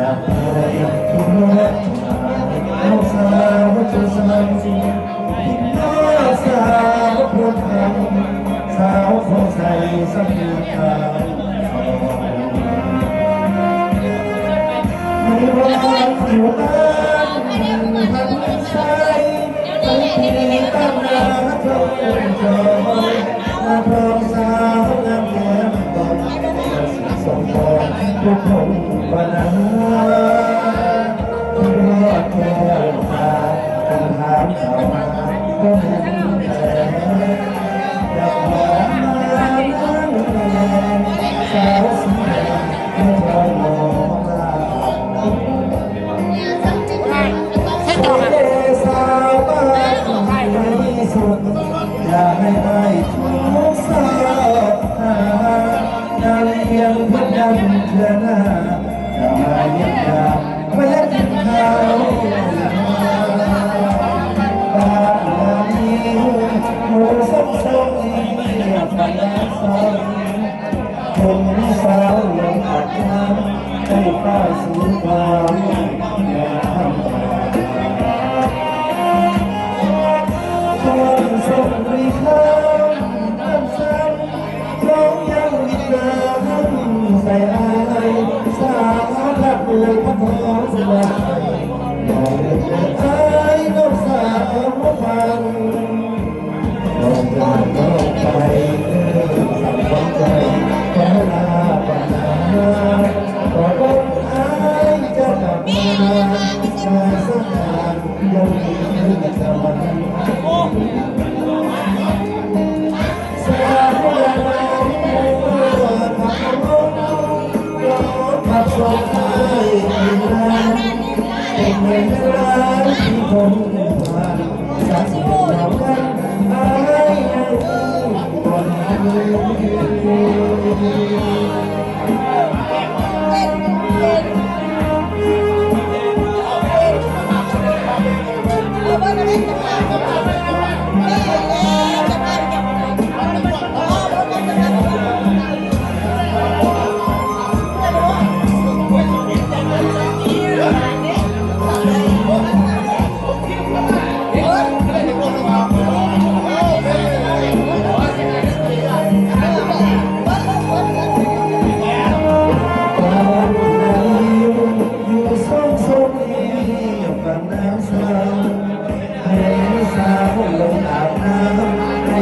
เอาสาวจะสั่งพิมพ์น้าสาวพรหมสาวคงใส่สักเดือนขาวไม่ว่าอยู่บ้านพันใจไม่มีตั้งนาเท่าเธอมาพร้อมสาวงามแก้มตอนสมพรทุกคนบานาที่รอดแก้วตาเป็นถามข่าวมาก็เห็นแต่อยากมองมานั่งสาวสวยไม่พอมองตาสาวบ้านที่สุดอยากให้ได้ทุกสาวนาเลี้ยงพันดันเพื่อหน้าจะมาเยี่ยมยามมาเล่นข้าวบ้านนี้หมูส้มส้มเรียกกันแล้วซ้อนคนสาวลงอาบน้ำให้ป้าสีขาวแม่ทำคนส่งรีข้าวน้ำซ้ำร้องยังวิตาใส่อายสาวรักเลยพระพรสบายมองเด็กอายน้องสาวฟังมองเดินมองไปสั่งความใจขอลาปานาขอบอกอายจะกลับมาสักการยังมีจะมันสาวขับส่งให้เป็นเงินล้านที่ผมผ่านจากสิ่งเหล่านั้นอะไรค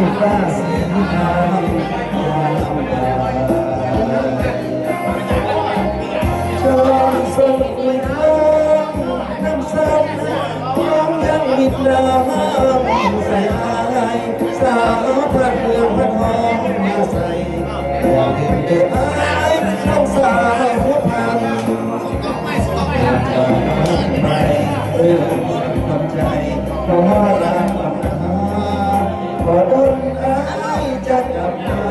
นป้าสีขาวชอบส่งคุยน้ำน้ำซ้ำน้องยังมิดน้ำใส่อายสาวพระเมืองพระทองมาใส่อยากเห็นเด็กอายเข้าสาวหัวพันอยากจะไปทำใจเพราะว่ารักขอดลอายจะกลับมา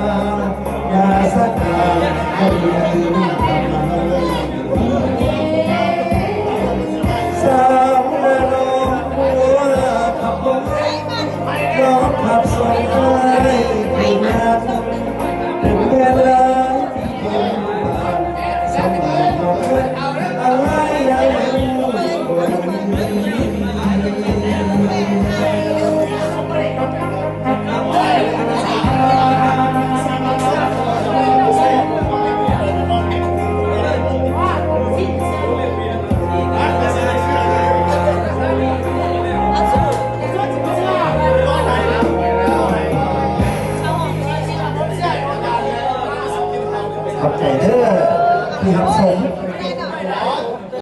อย่าสักการให้ลืมทำไมสาวนาโนหัวขับรถร้องขับส่งให้ผู้งานถึงเวลาที่คนผ่านสมัยน้อยอะไรยังคนขอบใจเด้อที่รับชม